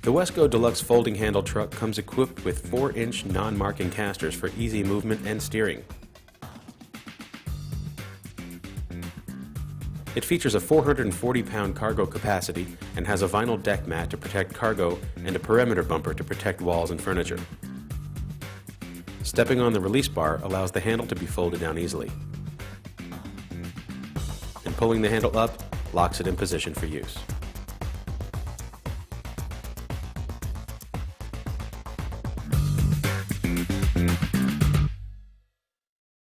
The Wesco Deluxe folding handle truck comes equipped with 4-inch non-marking casters for easy movement and steering. It features a 440-pound cargo capacity and has a vinyl deck mat to protect cargo and a perimeter bumper to protect walls and furniture. Stepping on the release bar allows the handle to be folded down easily. And pulling the handle up locks it in position for use.